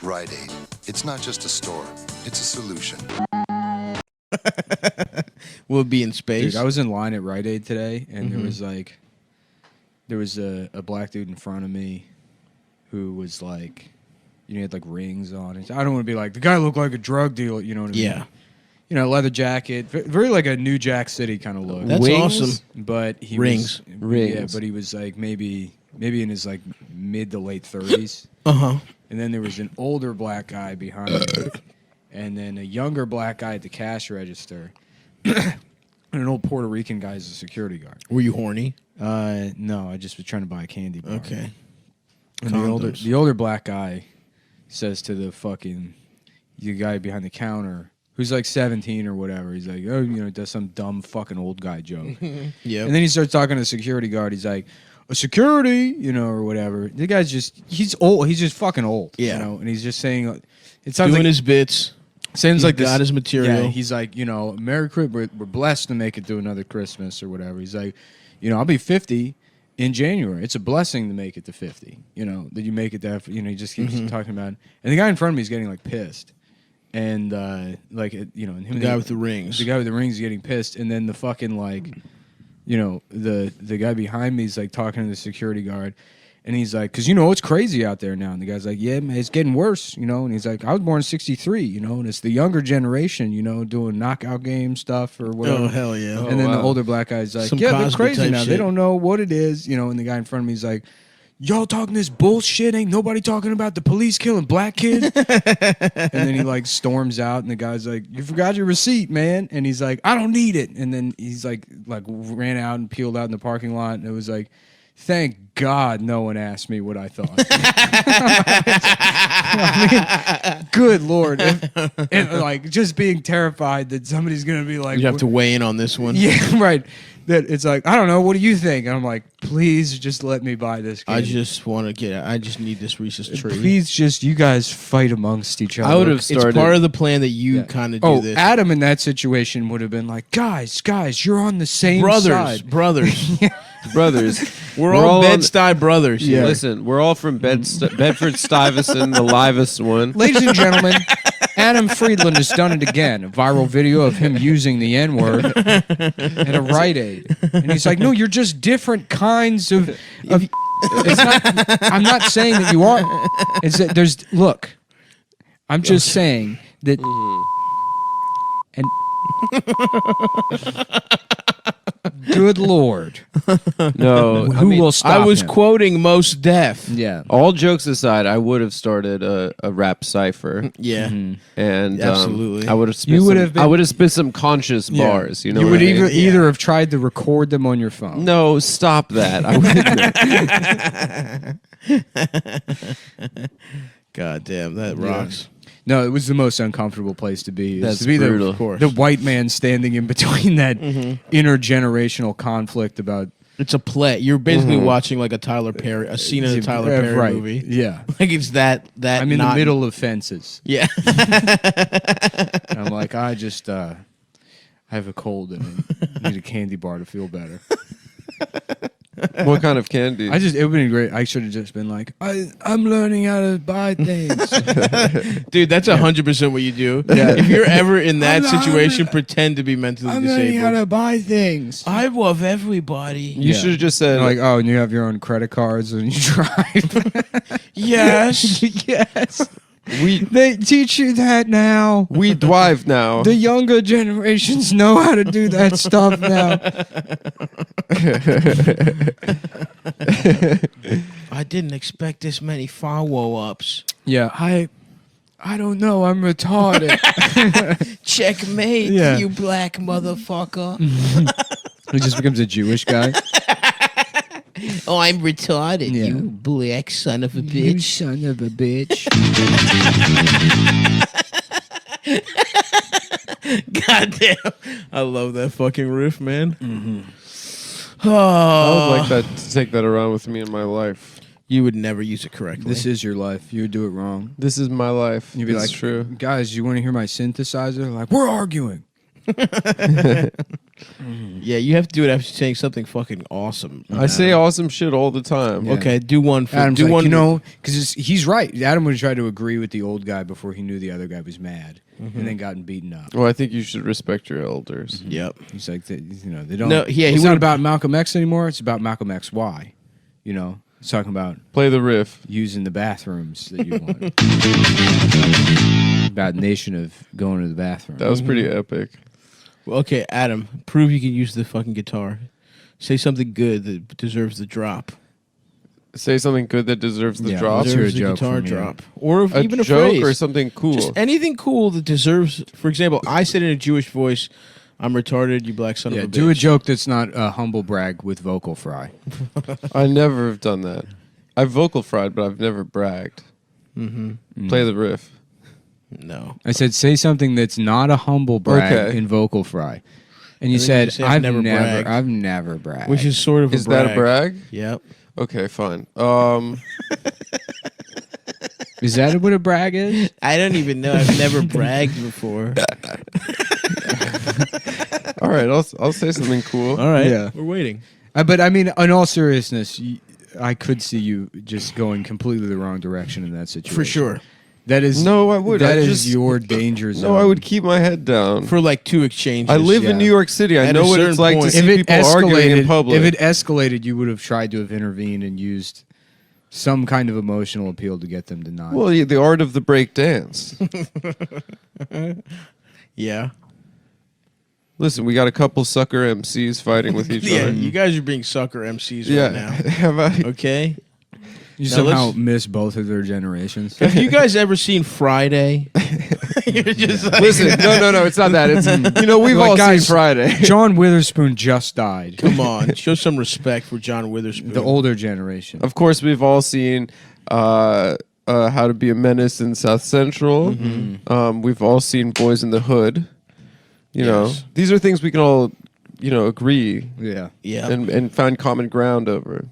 Rite Aid. It's not just a store, it's a solution. We'll be in space. Dude, I was in line at Rite Aid today, and there was a black dude in front of me who was like, he had like rings on. I don't want to be like, the guy looked like a drug dealer, you know what I mean? Yeah. You know, leather jacket, very like a New Jack City kind of look. That's awesome. But he Rings. Yeah, but he was like maybe in his like mid to late 30s. Uh-huh. And then there was an older black guy behind him, and then a younger black guy at the cash register, and an old Puerto Rican guy as a security guard. Were you horny? No, I just was trying to buy a candy bar. Okay. And the older black guy says to the guy behind the counter, who's like 17 or whatever, he's like, oh, you know, does some dumb fucking old guy joke. Yeah. And then he starts talking to the security guard. He's like, a security, you know, or whatever. The guy's he's old. He's just fucking old. Yeah. You know, and he's just saying, it sounds doing like his bits. Sounds like got his material. Yeah, he's like, you know, Merry Christmas. We're blessed to make it through another Christmas or whatever. He's like, you know, I'll be 50 in January. It's a blessing to make it to 50. You know, that you make it there. You know, he just keeps talking about it. And the guy in front of me is getting like pissed. And like, you know, and him The guy with the rings. The guy with the rings is getting pissed. And then the fucking like, you know, the guy behind me is like talking to the security guard. And he's like, because, you know, it's crazy out there now. And the guy's like, yeah, man, it's getting worse, you know. And he's like, I was born in 63, you know, and it's the younger generation, you know, doing knockout game stuff or whatever. Oh, hell yeah. And then the older black guy's like, Some yeah, they're Cosby crazy type now. shit. They don't know what it is, you know. And the guy in front of me is like, y'all talking this bullshit? Ain't nobody talking about the police killing black kids? And then he like storms out, and the guy's like, you forgot your receipt, man. And he's like, I don't need it. And then he's like ran out and peeled out in the parking lot, and it was like, thank God no one asked me what I thought. I mean, good Lord. And like just being terrified that somebody's going to be like... You have to weigh in on this one. Yeah, right. That it's like, I don't know, what do you think? And I'm like, please just let me buy this candy. I just want to I just need this Reese's tree. Please just, you guys fight amongst each other. I would have started. It's part of the plan that you kind of do this. Adam in that situation would have been like, guys, you're on the same side. Brothers. Brothers. We're all Bed-Stuy brothers. Yeah. Listen, we're all from Bedford-Stuyvesant, the livest one. Ladies and gentlemen, Adam Friedland has done it again. A viral video of him using the N-word at a Rite Aid. And he's like, no, you're just different kinds of it's not, I'm not saying that you are. It's that look, I'm just saying that and good Lord. No, Who will stop I was him? quoting Most Def. Yeah. all jokes aside, I would have started a rap cipher, Yeah. and Absolutely. I would have spit You would some, have been- I would have spit some conscious bars. You know, You what would I mean? either have tried to record them on your phone. No, stop that. I wouldn't. God damn, that rocks. No, it was the most uncomfortable place to be. That's to be brutal. Of course. The white man standing in between that intergenerational conflict about It's a play. You're basically watching like a Tyler Perry, a scene in a Tyler Perry right. movie. Yeah. Like it's that I'm in the middle of fences. Yeah. And I'm like, I have a cold and I need a candy bar to feel better. What kind of candy? It would have been great. I should have just been like, I'm learning how to buy things. Dude, that's 100% what you do. Yeah. If you're ever in that I'm situation, pretend to be mentally I'm learning how disabled. to buy things. I love everybody. You should have just said, And like, oh, and you have your own credit cards and you drive. Yes. Yes. They teach you that now. we drive now. The younger generations know how to do that stuff now. I didn't expect this many follow-ups. Yeah, I don't know. I'm retarded. Checkmate, Yeah. you black motherfucker. He just becomes a Jewish guy. Oh, I'm retarded, Yeah. you black son of a You bitch. son of a bitch. God damn. I love that fucking riff, man. I Oh, would like that to take that around with me in my life. you would never use it correctly. This is your life. You would do it wrong. This is my life. You'd be It's like, true. guys, you want to hear my synthesizer? Like, we're arguing. Yeah, you have to do it after saying something fucking awesome. I say awesome shit all the time. Yeah. Okay, do one. Adam's Do like, one. you know, because he's right. Adam would try to agree with the old guy before he knew the other guy was mad, and then gotten beaten up. Well, I think you should respect your elders. Yep. He's like, they don't. No, yeah, he it's not would've- about Malcolm X anymore. It's about Malcolm X Y. You know, it's talking about Play the riff. using the bathrooms that you want. About nation of going to the bathroom. That was pretty epic. Well, okay, Adam, prove you can use the fucking guitar. Say something good that deserves the drop. Say something good that deserves the drop. let's hear a Deserves the joke guitar from you. drop, or A even a joke phrase. or something cool. Just anything cool that deserves. For example, I said in a Jewish voice, "I'm retarded, you black son of a bitch." do a joke that's not a humble brag with vocal fry. I never have done that. I've vocal fried, but I've never bragged. Play the riff. No. I said, say something that's not a humble brag Okay. in vocal fry. And you then you said, just say, "I've never bragged." I've never bragged. Which is sort of Is a brag. that a brag? Yep. Okay, fine. Is that what a brag is? I don't even know. I've never bragged before. All right, I'll say something cool. All right. Yeah. We're waiting. But I mean, in all seriousness, I could see you just going completely the wrong direction in that situation. For sure. That is No, I would. That I is just- your danger zone. No, I would keep my head down. For like 2 exchanges. I live yeah. in New York City. I At know a what certain it's like point- to see people arguing in public. If it escalated, you would have tried to have intervened and used some kind of emotional appeal to get them to not. Well, the art of the break dance. Yeah. Listen, we got a couple sucker MCs fighting with each Yeah, other. you guys are being sucker MCs Yeah. right now. Have I? Okay. you now somehow let's- miss both of their generations. Have you guys ever seen Friday? You're just like, Listen, no, it's not that. It's we've Like, all guys, seen Friday. John Witherspoon just died. come on, show some respect for John Witherspoon. The older generation. Of course, we've all seen How to Be a Menace in South Central. We've all seen Boys in the Hood. You know, Yes. these are things we can all, agree Yeah. Yeah. and find common ground over.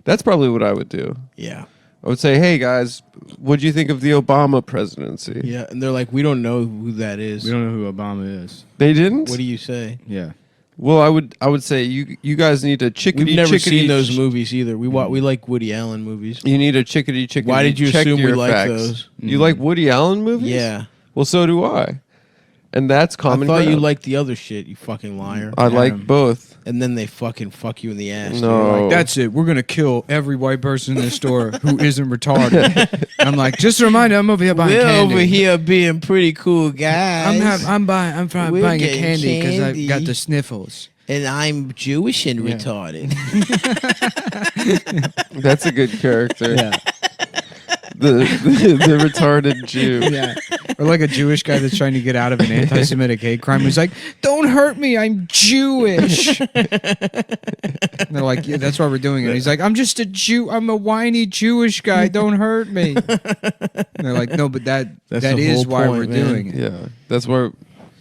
That's probably what I would do. Yeah. I would say, hey guys, what do you think of the Obama presidency? Yeah. And they're like, we don't know who that is. We don't know who Obama is. They didn't? What do you say? Yeah. Well, I would say you guys need a chickadee. We've never chickadee, seen those movies either. We like Woody Allen movies. You need a chickadee. Why did you check assume we your like facts. those? You like Woody Allen movies? Yeah. Well, so do I. And that's I common thought you ground. liked the other shit, you fucking liar. I like Adam. both. And then they fucking fuck you in the ass. No. Like, that's it. We're gonna kill every white person in the store who isn't retarded. I'm like, just a reminder, I'm over here buying We're candy. over here being pretty cool guys. I'm buying We're a getting candy because I've got candy. the sniffles. And I'm Jewish and retarded. That's a good character. Yeah. The retarded Jew. Yeah. Or like a Jewish guy that's trying to get out of an anti-Semitic hate crime. He's like, "Don't hurt me. I'm Jewish." And they're like, "Yeah, that's why we're doing it." He's like, "I'm just a Jew. I'm a whiny Jewish guy. Don't hurt me." And they're like, "No, but that That's that the is whole why point, we're man. doing it." Yeah, that's where.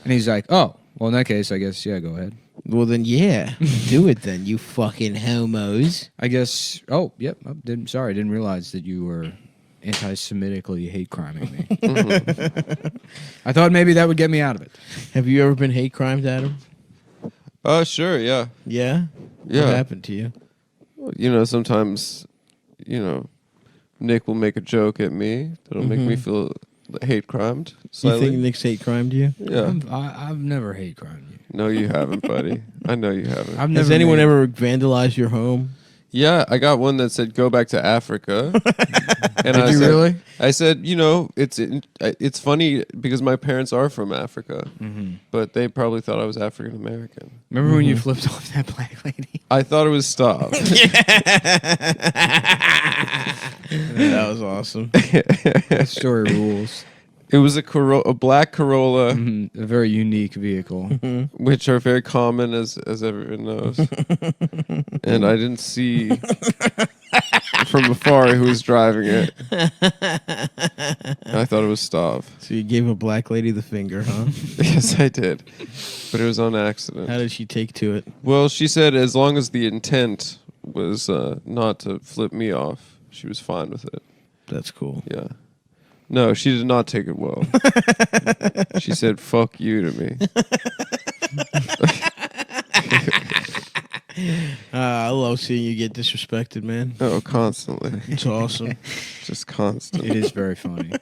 And he's like, "Oh, well, in that case, I guess yeah, go ahead." Well, then, yeah. Do it then, you fucking homos. I guess. Oh, yep. I didn't realize that you were anti-Semitically hate criming me. I thought maybe that would get me out of it. Have you ever been hate crimed, Adam? Sure, yeah. Yeah? Yeah. What happened to you? Sometimes, Nick will make a joke at me that'll make me feel hate crimed. You Slightly. think Nick's hate crimed you? Yeah. I've never hate crimed you. No, you haven't, buddy. I know you haven't. I've never Has anyone made- ever vandalized your home? Yeah, I got one that said "Go back to Africa." And Did you said, really? I said, it's funny because my parents are from Africa, but they probably thought I was African American. Remember when you flipped off that black lady? I thought it was stop. That was awesome. That story rules. It was a black Corolla, A very unique vehicle. which are very common as everyone knows. And I didn't see from afar who was driving it. And I thought it was Stav. So you gave a black lady the finger, huh? Yes, I did. But it was on accident. How did she take to it? Well, she said as long as the intent was not to flip me off, she was fine with it. That's cool. Yeah. No, she did not take it well. She said, fuck you to me. I love seeing you get disrespected, man. Oh, constantly. It's awesome. Just constant. It is very funny.